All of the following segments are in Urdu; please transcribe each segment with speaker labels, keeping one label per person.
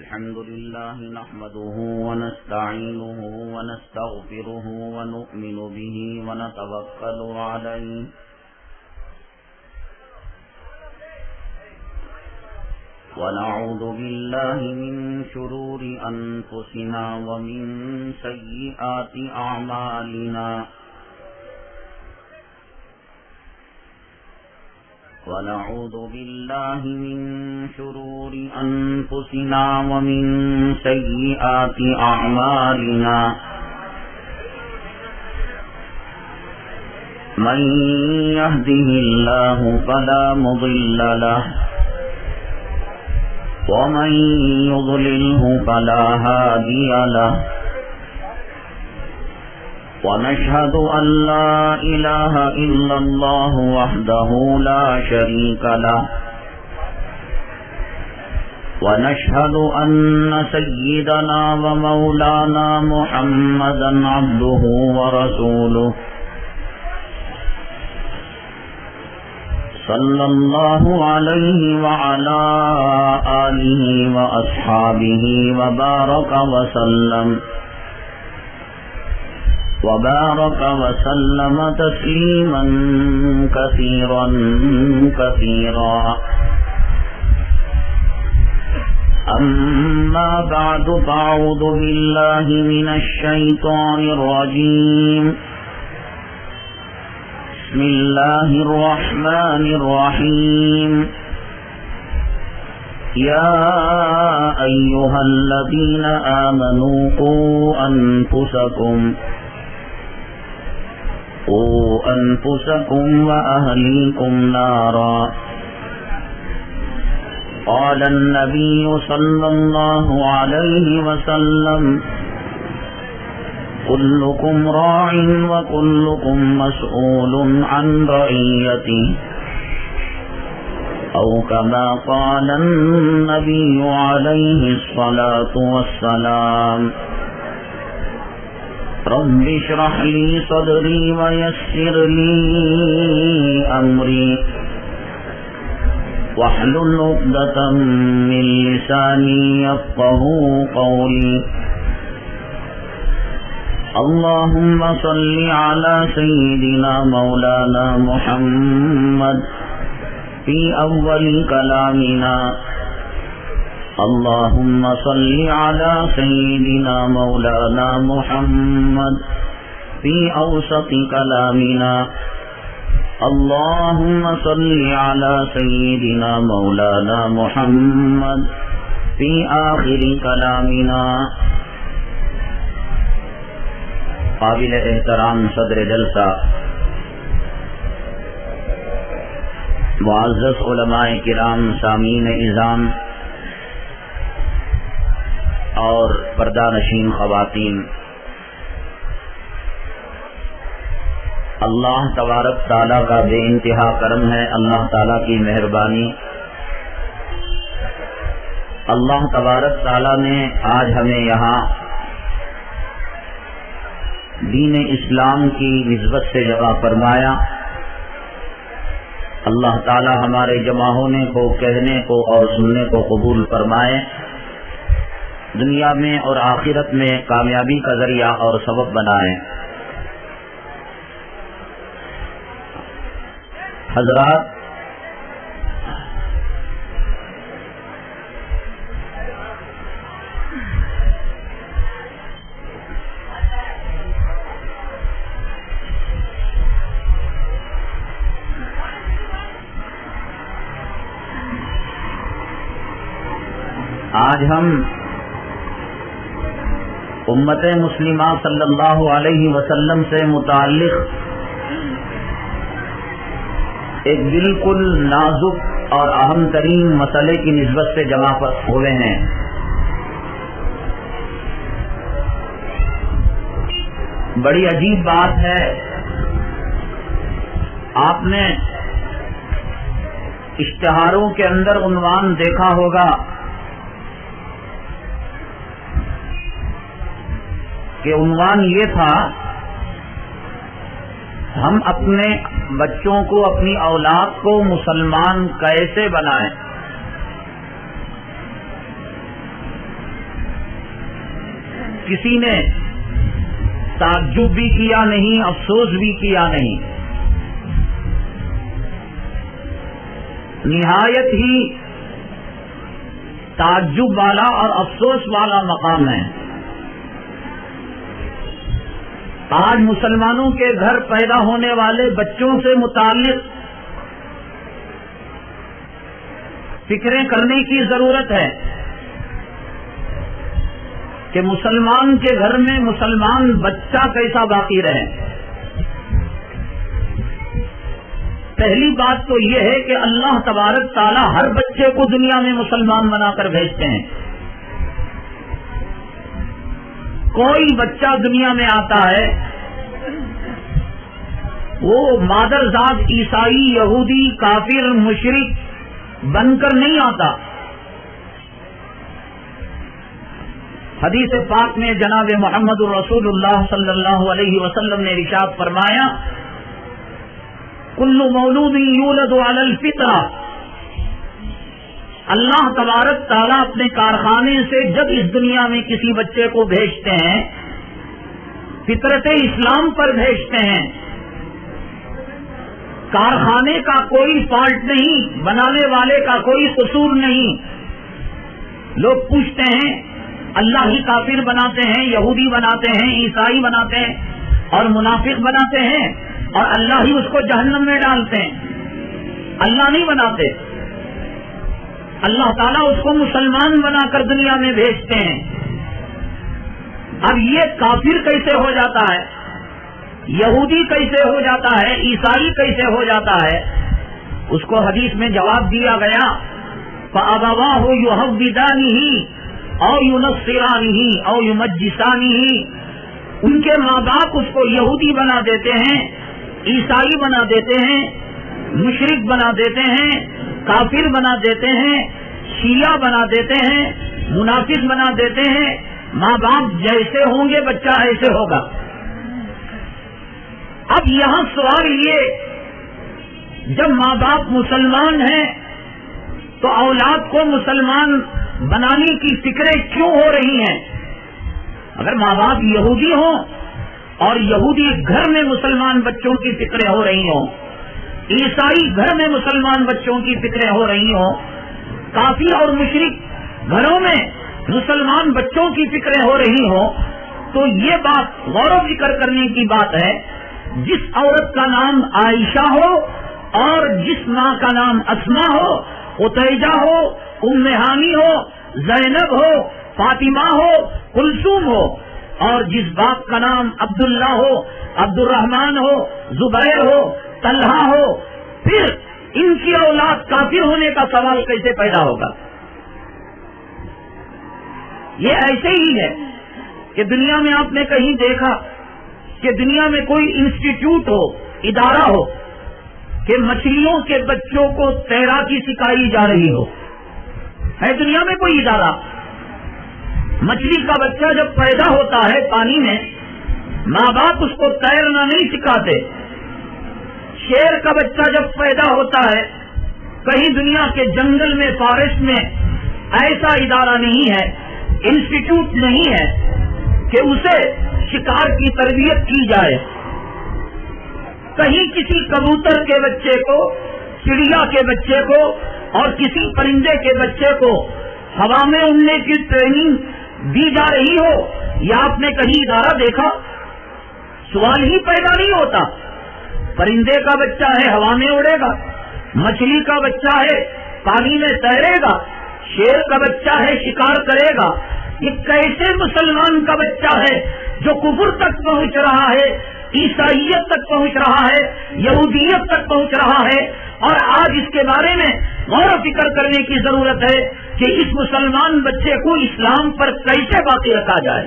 Speaker 1: الحمد لله نحمده ونستعينه ونستغفره ونؤمن به ونتوكل عليه ونعوذ بالله من شرور أنفسنا ومن سيئات أعمالنا ونعوذ بالله من شرور أنفسنا ومن سيئات أعمالنا من يهده الله فلا مضل له ومن يضلله فلا هادي له ونشهد أن لا إله إلا الله وحده لا شريك له ونشهد أن سيدنا ومولانا محمدا عبده ورسوله صلى الله عليه وعلى آله وأصحابه وبارك وسلم تسليما كثيرا كثيرا أما بعد فأعوذ بالله من الشيطان الرجيم بسم الله الرحمن الرحيم يا أيها الذين آمنوا قوا أنفسكم وأهليكم نارا قال النبي صلى الله عليه وسلم كلكم راع وكلكم مسؤول عن رعيته أو كما قال النبي عليه الصلاة والسلام رب اشرح لي صدري ويسر لي أمري واحلل عقدة من لساني يفقهوا قولي اللهم صل على سيدنا مولانا محمد في أول كلامنا اللهم صل على سيدنا مولانا محمد في أوسط كلامنا اللهم صل على سيدنا مولانا محمد في آخر كلامنا. قابل احترام صدر جلسہ، معزز علماء کرام، سامعین اعظام اور پردہ نشین خواتین، اللہ تبارک تعالیٰ کا بے انتہا کرم ہے، اللہ تعالیٰ کی مہربانی، اللہ تبارک تعالیٰ نے آج ہمیں یہاں دین اسلام کی نسبت سے جمع فرمایا. اللہ تعالی ہمارے جمع ہونے کو، کہنے کو اور سننے کو قبول فرمائے، دنیا میں اور آخرت میں کامیابی کا ذریعہ اور سبب بنائے. حضرات، آج ہم امت مسلمہ صلی اللہ علیہ وسلم سے متعلق ایک بالکل نازک اور اہم ترین مسئلے کی نسبت سے جمع ہوئے ہیں. بڑی عجیب بات ہے، آپ نے اشتہاروں کے اندر عنوان دیکھا ہوگا کہ عنوان یہ تھا، ہم اپنے بچوں کو، اپنی اولاد کو مسلمان کیسے بنائیں. کسی نے تعجب بھی کیا نہیں، افسوس بھی کیا نہیں. نہایت ہی تعجب والا اور افسوس والا مقام ہے. آج مسلمانوں کے گھر پیدا ہونے والے بچوں سے متعلق فکریں کرنے کی ضرورت ہے کہ مسلمان کے گھر میں مسلمان بچہ کیسا باقی رہے. پہلی بات تو یہ ہے کہ اللہ تبارک تعالی ہر بچے کو دنیا میں مسلمان بنا کر بھیجتے ہیں. کوئی بچہ دنیا میں آتا ہے وہ مادر ذات عیسائی، یہودی، کافر، مشرک بن کر نہیں آتا. حدیث پاک میں جناب محمد رسول اللہ صلی اللہ علیہ وسلم نے ارشاد فرمایا کل مولود یولد علی الفطرہ. اللہ تبارک تعالیٰ اپنے کارخانے سے جب اس دنیا میں کسی بچے کو بھیجتے ہیں فطرت اسلام پر بھیجتے ہیں. کارخانے کا کوئی فالٹ نہیں، بنانے والے کا کوئی قصور نہیں. لوگ پوچھتے ہیں اللہ ہی کافر بناتے ہیں، یہودی بناتے ہیں، عیسائی بناتے ہیں اور منافق بناتے ہیں اور اللہ ہی اس کو جہنم میں ڈالتے ہیں. اللہ نہیں بناتے، اللہ تعالیٰ اس کو مسلمان بنا کر دنیا میں بھیجتے ہیں. اب یہ کافر کیسے ہو جاتا ہے، یہودی کیسے ہو جاتا ہے، عیسائی کیسے ہو جاتا ہے؟ اس کو حدیث میں جواب دیا گیا فَأَبَوَاهُ يُهَوِّدَانِهِ أَوْ يُنَصِّرَانِهِ أَوْ يُمَجِّسَانِهِ. ان کے ماں باپ اس کو یہودی بنا دیتے ہیں، عیسائی بنا دیتے ہیں، مشرک بنا دیتے ہیں، کافر بنا دیتے ہیں، شیعہ بنا دیتے ہیں، منافق بنا دیتے ہیں. ماں باپ جیسے ہوں گے بچہ ایسے ہوگا. اب یہاں سوال یہ جب ماں باپ مسلمان ہیں تو اولاد کو مسلمان بنانے کی فکریں کیوں ہو رہی ہیں؟ اگر ماں باپ یہودی ہوں اور یہودی گھر میں مسلمان بچوں کی فکریں ہو رہی ہوں، عیسائی گھر میں مسلمان بچوں کی فکریں ہو رہی ہوں، کافر اور مشرک گھروں میں مسلمان بچوں کی فکریں ہو رہی ہوں، تو یہ بات غور و فکر کرنے کی بات ہے. جس عورت کا نام عائشہ ہو اور جس ماں کا نام اسما ہو، عتیجہ ہو، ام ہانی ہو، زینب ہو، فاطمہ ہو، کلثوم ہو، اور جس باپ کا نام عبداللہ ہو، عبد الرحمن ہو، زبیر ہو، طلحہ ہو، پھر ان کی اولاد کافر ہونے کا سوال کیسے پیدا ہوگا؟ یہ ایسے ہی ہے کہ دنیا میں آپ نے کہیں دیکھا کہ دنیا میں کوئی انسٹیٹیوٹ ہو، ادارہ ہو کہ مچھلیوں کے بچوں کو تیراکی سکھائی جا رہی ہو؟ ہے دنیا میں کوئی ادارہ؟ مچھلی کا بچہ جب پیدا ہوتا ہے پانی میں، ماں باپ اس کو تیرنا نہیں سکھاتے. شیر کا بچہ جب پیدا ہوتا ہے کہیں دنیا کے جنگل میں، فارسٹ میں ایسا ادارہ نہیں ہے، انسٹیٹیوٹ نہیں ہے کہ اسے شکار کی تربیت کی جائے. کہیں کسی کبوتر کے بچے کو، چڑیا کے بچے کو اور کسی پرندے کے بچے کو ہوا میں اڑنے کی ٹریننگ دی جا رہی ہو، یا آپ نے کہیں ادارہ دیکھا؟ سوال ہی پیدا نہیں ہوتا. پرندے کا بچہ ہے ہوا میں اڑے گا، مچھلی کا بچہ ہے پانی میں تیرے گا، شیر کا بچہ ہے شکار کرے گا. یہ کیسے مسلمان کا بچہ ہے جو کفر تک پہنچ رہا ہے، عیسائیت تک پہنچ رہا ہے، یہودیت تک پہنچ رہا ہے؟ اور آج اس کے بارے میں غور و فکر کرنے کی ضرورت ہے کہ اس مسلمان بچے کو اسلام پر کیسے باقی رکھا جائے.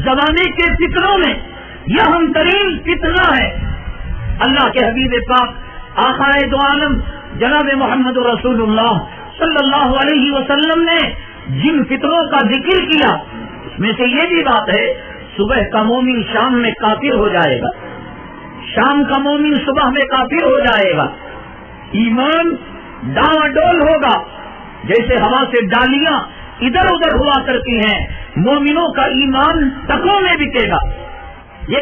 Speaker 1: زمانے کے فتنوں میں یہ اہم ترین فتنہ ہے. اللہ کے حبیب پاک آقا دو عالم جناب محمد رسول اللہ صلی اللہ علیہ وسلم نے جن فتنوں کا ذکر کیا اس میں سے یہ بھی بات ہے، صبح کا مومن شام میں کافر ہو جائے گا، شام کا مومن صبح میں کافر ہو جائے گا. ایمان ڈاواں ڈول ہوگا، جیسے ہوا سے ڈالیاں ادھر ادھر ہوا کرتی ہیں، مومنوں کا ایمان ٹکوں میں بکے گا. یہ